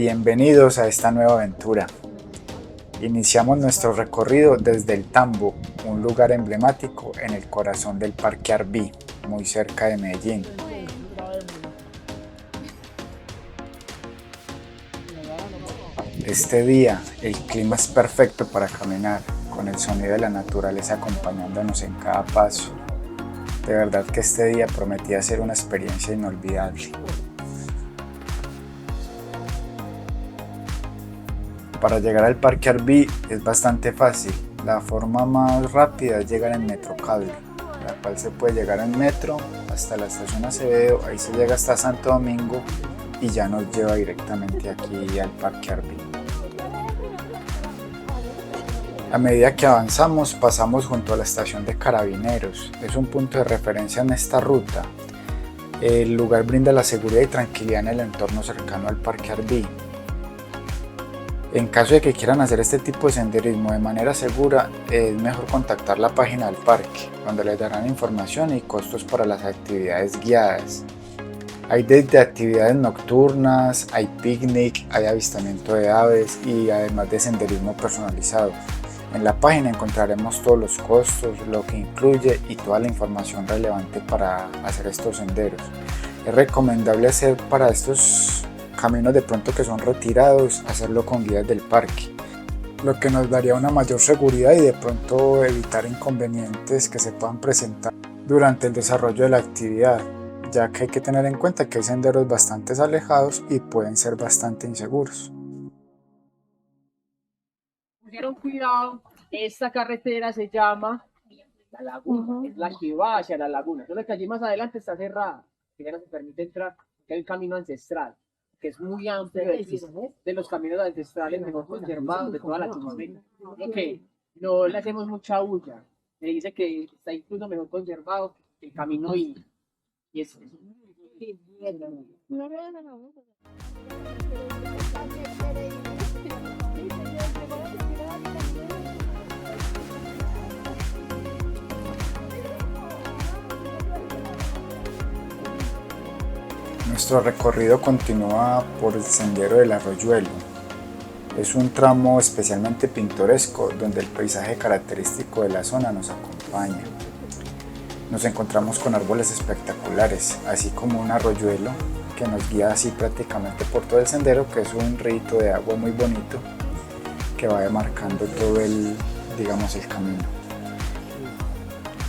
Bienvenidos a esta nueva aventura. Iniciamos nuestro recorrido desde el Tambo, un lugar emblemático en el corazón del Parque Arví, muy cerca de Medellín. Este día el clima es perfecto para caminar, con el sonido de la naturaleza acompañándonos en cada paso. De verdad que este día prometía ser una experiencia inolvidable. Para llegar al Parque Arví es bastante fácil. La forma más rápida es llegar en Metrocable, la cual se puede llegar en metro hasta la estación Acevedo, ahí se llega hasta Santo Domingo y ya nos lleva directamente aquí al Parque Arví. A medida que avanzamos pasamos junto a la estación de Carabineros, es un punto de referencia en esta ruta. El lugar brinda la seguridad y tranquilidad en el entorno cercano al Parque Arví. En caso de que quieran hacer este tipo de senderismo de manera segura, es mejor contactar la página del parque, donde les darán información y costos para las actividades guiadas. Hay desde actividades nocturnas, hay picnic, hay avistamiento de aves y además de senderismo personalizado. En la página encontraremos todos los costos, lo que incluye y toda la información relevante para hacer estos senderos. Es recomendable hacer para estos caminos de pronto que son retirados, hacerlo con guías del parque, lo que nos daría una mayor seguridad y de pronto evitar inconvenientes que se puedan presentar durante el desarrollo de la actividad, ya que hay que tener en cuenta que hay senderos bastante alejados y pueden ser bastante inseguros. Pusieron cuidado, esta carretera se llama La Laguna, es la que va hacia la laguna, solo que allí más adelante está cerrada, que ya no se permite entrar, que hay un camino ancestral, que es muy amplio, es de los caminos ancestrales mejor conservados de toda Latinoamérica, que no le hacemos mucha bulla, me dice que está incluso mejor conservado que el camino y es... Nuestro recorrido continúa por el sendero del Arroyuelo. Es un tramo especialmente pintoresco donde el paisaje característico de la zona nos acompaña. Nos encontramos con árboles espectaculares, así como un arroyuelo que nos guía así prácticamente por todo el sendero, que es un rito de agua muy bonito que va demarcando todo el camino.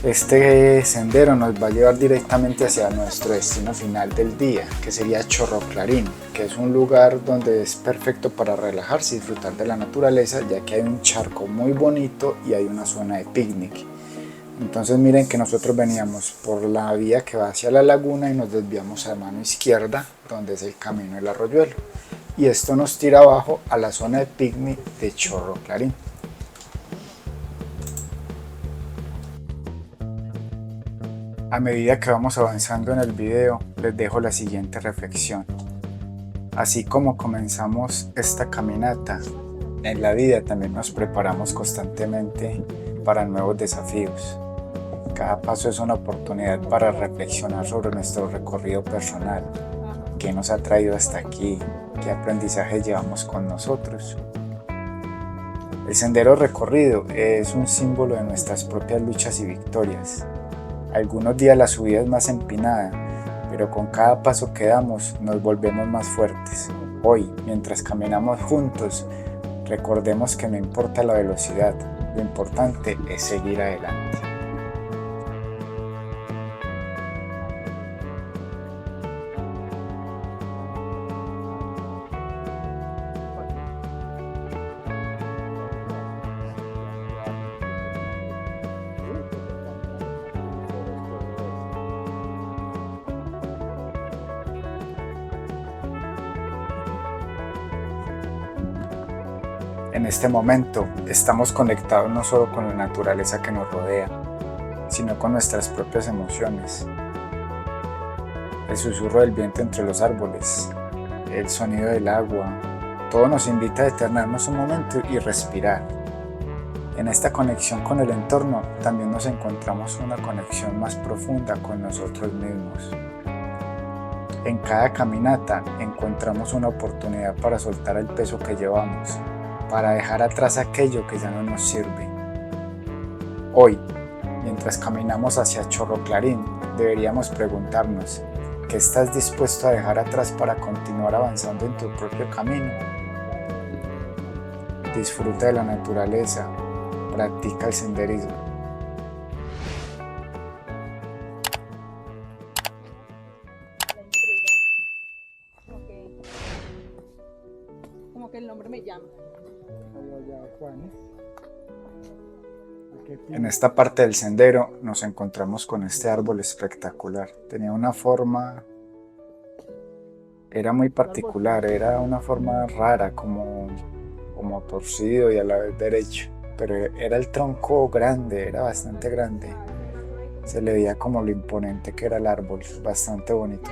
Este sendero nos va a llevar directamente hacia nuestro destino final del día, que sería Chorro Clarín, que es un lugar donde es perfecto para relajarse y disfrutar de la naturaleza, ya que hay un charco muy bonito y hay una zona de picnic. Entonces miren que nosotros veníamos por la vía que va hacia la laguna y nos desviamos a mano izquierda, donde es el camino del Arroyuelo. Y esto nos tira abajo a la zona de picnic de Chorro Clarín. A medida que vamos avanzando en el video, les dejo la siguiente reflexión. Así como comenzamos esta caminata, en la vida también nos preparamos constantemente para nuevos desafíos. Cada paso es una oportunidad para reflexionar sobre nuestro recorrido personal, qué nos ha traído hasta aquí, qué aprendizaje llevamos con nosotros. El sendero recorrido es un símbolo de nuestras propias luchas y victorias. Algunos días la subida es más empinada, pero con cada paso que damos nos volvemos más fuertes. Hoy, mientras caminamos juntos, recordemos que no importa la velocidad, lo importante es seguir adelante. En este momento estamos conectados no solo con la naturaleza que nos rodea, sino con nuestras propias emociones. El susurro del viento entre los árboles, el sonido del agua, todo nos invita a detenernos un momento y respirar. En esta conexión con el entorno también nos encontramos una conexión más profunda con nosotros mismos. En cada caminata encontramos una oportunidad para soltar el peso que llevamos, para dejar atrás aquello que ya no nos sirve. Hoy, mientras caminamos hacia Chorro Clarín, deberíamos preguntarnos, ¿qué estás dispuesto a dejar atrás para continuar avanzando en tu propio camino? Disfruta de la naturaleza, practica el senderismo. Como que el nombre me llama. En esta parte del sendero nos encontramos con este árbol espectacular. Tenía una forma, era muy particular, era una forma rara, como torcido y a la vez derecho. Pero era el tronco grande, era bastante grande. Se le veía como lo imponente que era el árbol, bastante bonito.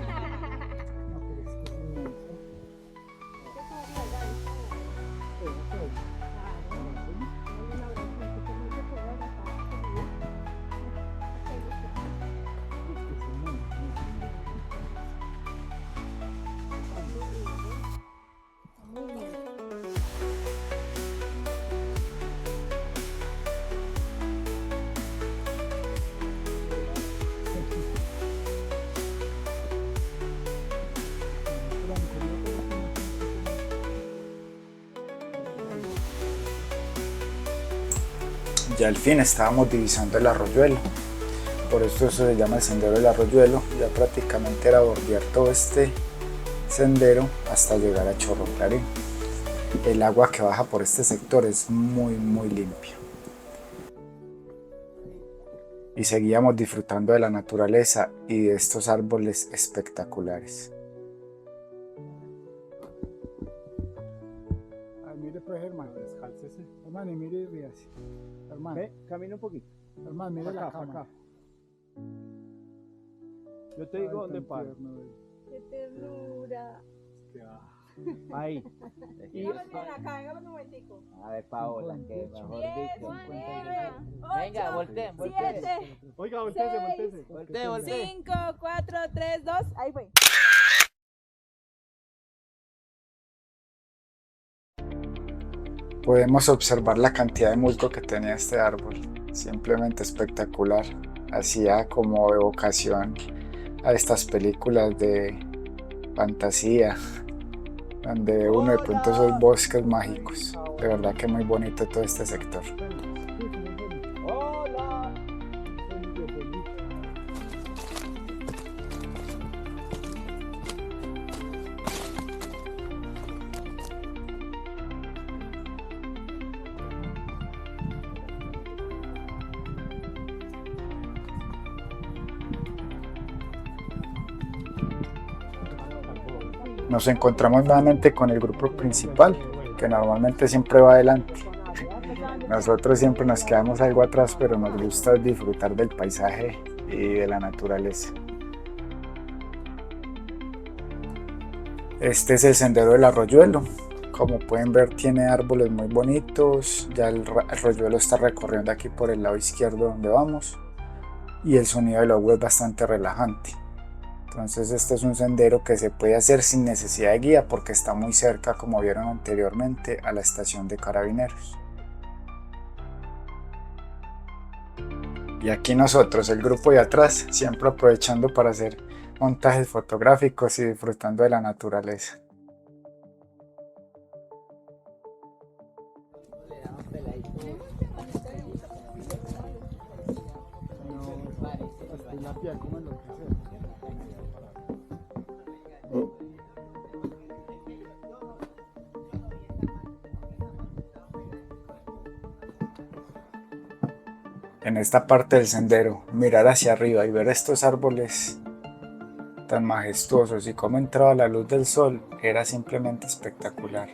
Ya al fin estábamos divisando el arroyuelo, por esto se llama el sendero del arroyuelo. Ya prácticamente era bordear todo este sendero hasta llegar a Chorro Clarín. El agua que baja por este sector es muy limpia. Y seguíamos disfrutando de la naturaleza y de estos árboles espectaculares. Mire pues, hermano, descálcese. Hermano, y mire y ríase. Hermano, Camina un poquito. hermano, mire la Acá, cámara. acá. Yo te digo dónde paro. Qué ternura. Ahí. Véngase acá, véngase un momentico. A ver, Paola, que mejor 10, dicho. 9, 8, Venga, volteen, volteen. 7, Oiga, voltese, Seis. voltese. Voltee, voltee. 5, 4, 3, 2. Ahí fue. Podemos observar la cantidad de musgo que tenía este árbol, simplemente espectacular. Hacía como evocación a estas películas de fantasía, donde uno de pronto esos bosques mágicos. De verdad que muy bonito todo este sector. Hola. Nos encontramos nuevamente con el grupo principal, que normalmente siempre va adelante. Nosotros siempre nos quedamos algo atrás, pero nos gusta disfrutar del paisaje y de la naturaleza. Este es el sendero del arroyuelo. Como pueden ver, tiene árboles muy bonitos. Ya el arroyuelo está recorriendo aquí por el lado izquierdo donde vamos. Y el sonido del agua es bastante relajante. Entonces este es un sendero que se puede hacer sin necesidad de guía porque está muy cerca, como vieron anteriormente, a la estación de Carabineros. Y aquí nosotros, el grupo de atrás, siempre aprovechando para hacer montajes fotográficos y disfrutando de la naturaleza. La piel, como enloquecer. En esta parte del sendero, mirar hacia arriba y ver estos árboles tan majestuosos y cómo entraba la luz del sol era simplemente espectacular.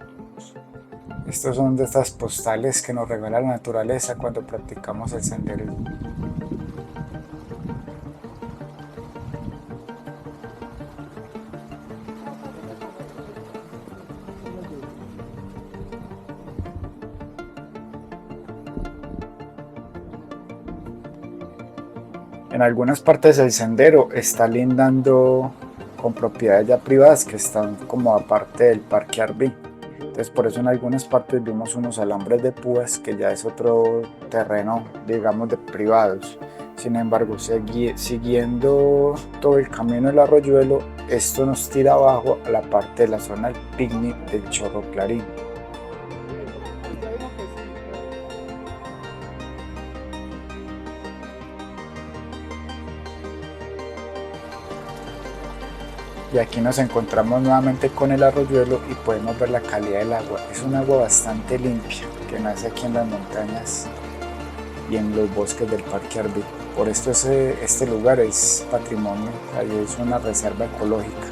Estos son de estas postales que nos regala la naturaleza cuando practicamos el senderismo. En algunas partes del sendero está lindando con propiedades ya privadas que están como aparte del parque Arví. Entonces por eso en algunas partes vimos unos alambres de púas que ya es otro terreno, digamos, de privados. Sin embargo, siguiendo todo el camino del Arroyuelo, esto nos tira abajo a la parte de la zona del picnic del Chorro Clarín. Y aquí nos encontramos nuevamente con el Arroyuelo y podemos ver la calidad del agua. Es un agua bastante limpia que nace aquí en las montañas y en los bosques del Parque Arví. Por esto este lugar es patrimonio, es una reserva ecológica.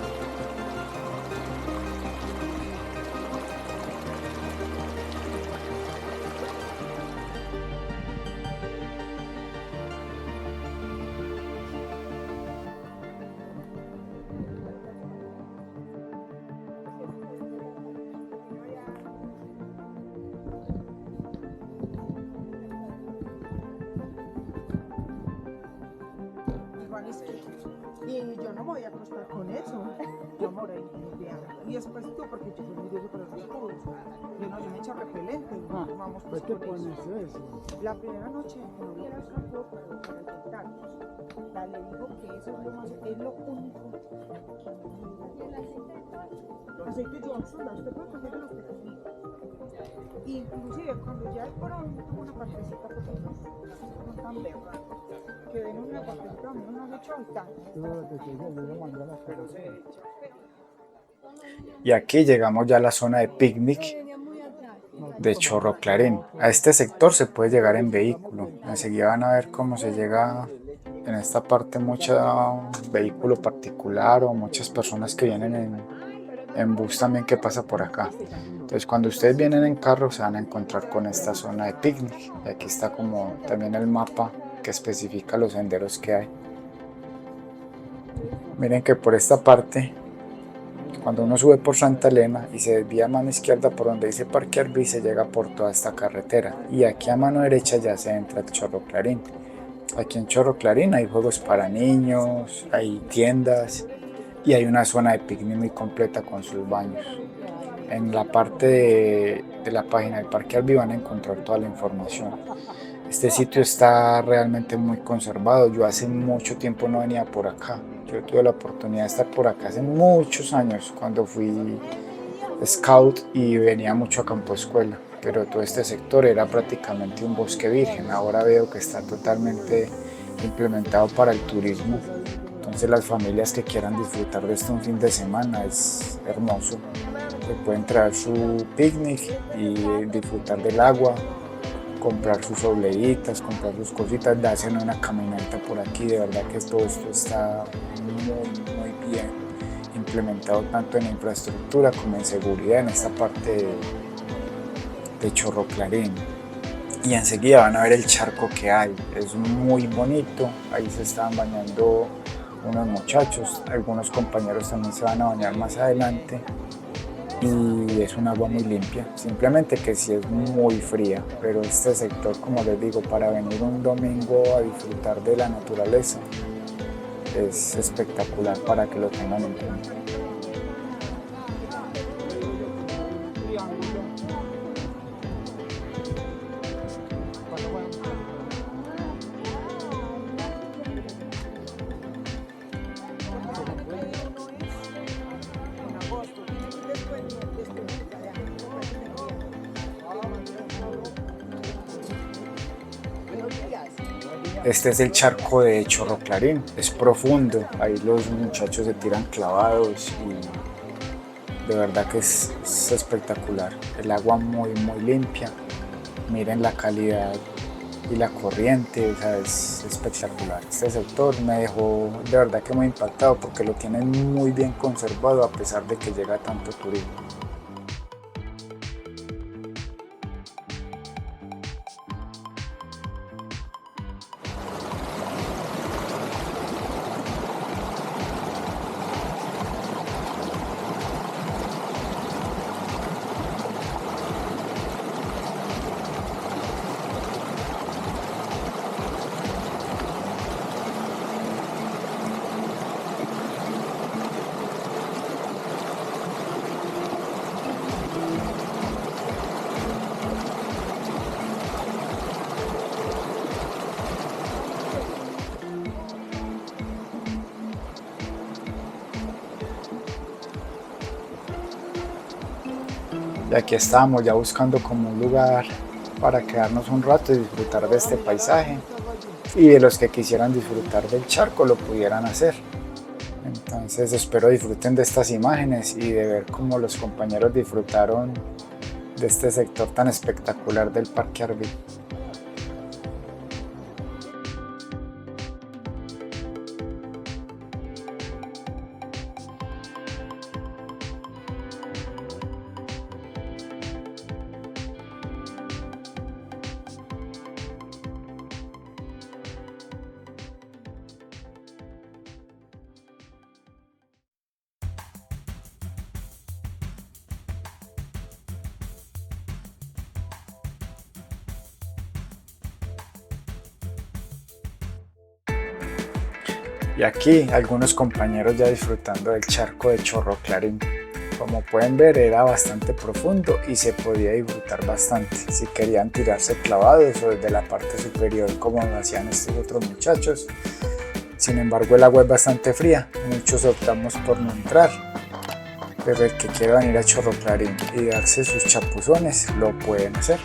Y yo no me voy a acostar con eso. Yo moré y después tú, porque yo soy muy dioso para los escudos. Yo no, yo me echo repelente. Vamos pues ¿Qué con pones eso. eso? La primera noche no vi al campo para intentarnos. La le dijo que eso es lo más, es lo único. Aceite Johnson, usted puede conseguir los que inclusive cuando ya el porón tuvo una partecita porque no tan verde, que ven una partecita, una lechonta. Y aquí llegamos ya a la zona de picnic de Chorro Clarín. A este sector se puede llegar en vehículo. Enseguida van a ver cómo se llega en esta parte, mucho vehículo particular o muchas personas que vienen en bus también que pasa por acá. Entonces cuando ustedes vienen en carro se van a encontrar con esta zona de picnic. Y aquí está como también el mapa que especifica los senderos que hay. Miren que por esta parte, cuando uno sube por Santa Elena y se desvía a mano izquierda por donde dice Parque Arví, se llega por toda esta carretera. Y aquí a mano derecha ya se entra el Chorro Clarín. Aquí en Chorro Clarín hay juegos para niños, hay tiendas y hay una zona de picnic muy completa con sus baños. En la parte de la página del Parque Arví van a encontrar toda la información. Este sitio está realmente muy conservado. Yo hace mucho tiempo no venía por acá. Yo tuve la oportunidad de estar por acá hace muchos años cuando fui scout y venía mucho a Campo Escuela. Pero todo este sector era prácticamente un bosque virgen. Ahora veo que está totalmente implementado para el turismo. Entonces las familias que quieran disfrutar de esto un fin de semana es hermoso. Se pueden traer su picnic y disfrutar del agua, comprar sus obleitas, comprar sus cositas, darse una caminata por aquí. De verdad que todo esto está muy bien implementado tanto en infraestructura como en seguridad en esta parte de Chorro Clarín. Y enseguida van a ver el charco que hay, es muy bonito. Ahí se están bañando unos muchachos, algunos compañeros también se van a bañar más adelante. Y es un agua muy limpia, simplemente que sí es muy fría, pero este sector, como les digo, para venir un domingo a disfrutar de la naturaleza es espectacular, para que lo tengan en cuenta. Este es el charco de Chorro Clarín, es profundo, ahí los muchachos se tiran clavados y de verdad que es espectacular. El agua muy limpia, miren la calidad y la corriente, o sea, es espectacular. Este sector me dejó de verdad que muy impactado porque lo tienen muy bien conservado a pesar de que llega tanto turismo. Y aquí estábamos ya buscando como un lugar para quedarnos un rato y disfrutar de este paisaje, y de los que quisieran disfrutar del charco lo pudieran hacer. Entonces espero disfruten de estas imágenes y de ver cómo los compañeros disfrutaron de este sector tan espectacular del Parque Arví. Y aquí algunos compañeros ya disfrutando del charco de Chorro Clarín. Como pueden ver, era bastante profundo y se podía disfrutar bastante si querían tirarse clavados o desde la parte superior como lo hacían estos otros muchachos. Sin embargo, el agua es bastante fría, muchos optamos por no entrar, pero el que quiera venir a Chorro Clarín y darse sus chapuzones lo pueden hacer.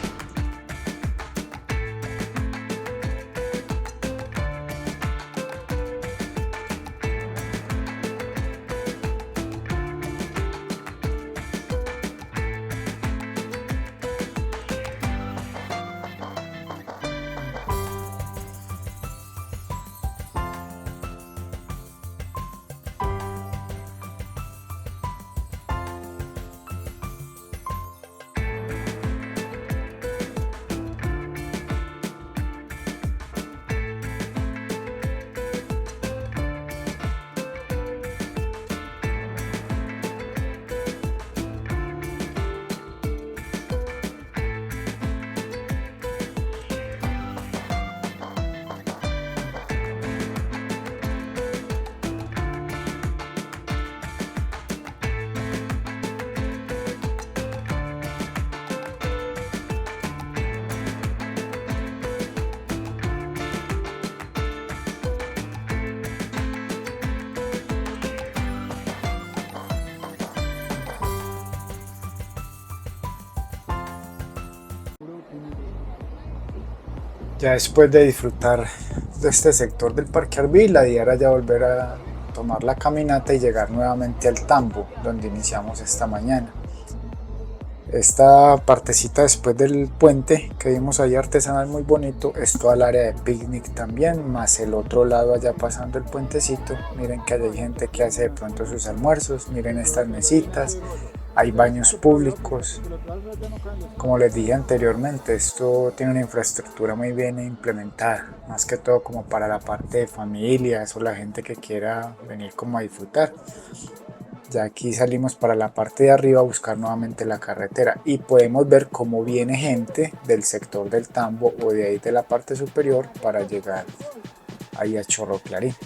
Ya después de disfrutar de este sector del Parque Arví, la idea era ya volver a tomar la caminata y llegar nuevamente al tambo, donde iniciamos esta mañana. Esta partecita después del puente que vimos ahí artesanal muy bonito, es toda el área de picnic también, más el otro lado allá pasando el puentecito. Miren que allá hay gente que hace de pronto sus almuerzos, miren estas mesitas. Hay baños públicos. Como les dije anteriormente, esto tiene una infraestructura muy bien implementada, más que todo como para la parte de familias o la gente que quiera venir como a disfrutar. Ya aquí salimos para la parte de arriba a buscar nuevamente la carretera y podemos ver cómo viene gente del sector del tambo o de ahí de la parte superior para llegar ahí a Chorro Clarín.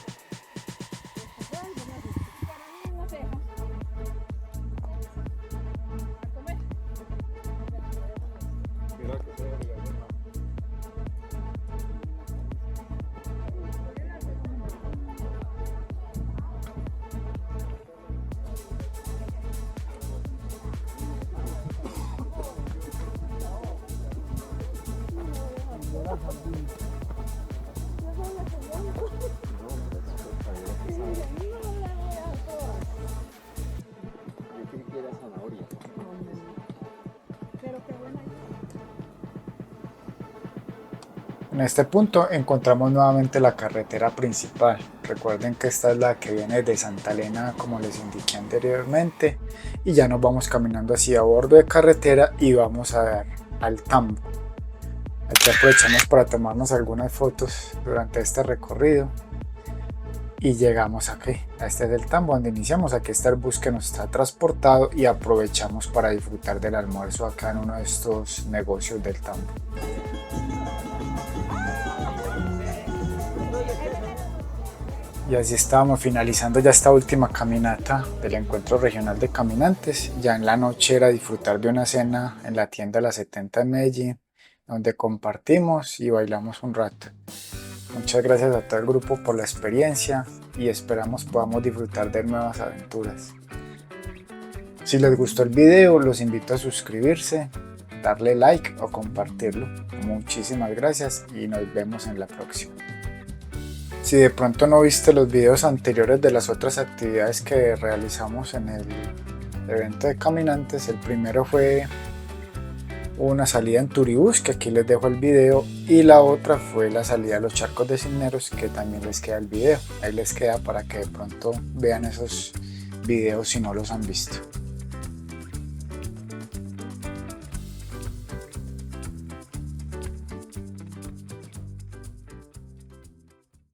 En este punto encontramos nuevamente la carretera principal. Recuerden que esta es la que viene de Santa Elena, como les indiqué anteriormente, y ya nos vamos caminando hacia bordo de carretera y vamos a dar al tambo. Aquí aprovechamos para tomarnos algunas fotos durante este recorrido y llegamos aquí. Este es el tambo donde iniciamos. Aquí está el bus que nos está transportado y aprovechamos para disfrutar del almuerzo acá en uno de estos negocios del tambo. Y así estábamos finalizando ya esta última caminata del encuentro regional de caminantes. Ya en la noche era disfrutar de una cena en la tienda La 70 en Medellín, donde compartimos y bailamos un rato. Muchas gracias a todo el grupo por la experiencia y esperamos podamos disfrutar de nuevas aventuras. Si les gustó el video, los invito a suscribirse, darle like o compartirlo. Muchísimas gracias y nos vemos en la próxima. Si de pronto no viste los videos anteriores de las otras actividades que realizamos en el evento de caminantes, el primero fue una salida en Turibús, que aquí les dejo el video, y la otra fue la salida a los charcos de Cisneros, que también les queda el video. Ahí les queda para que de pronto vean esos videos si no los han visto.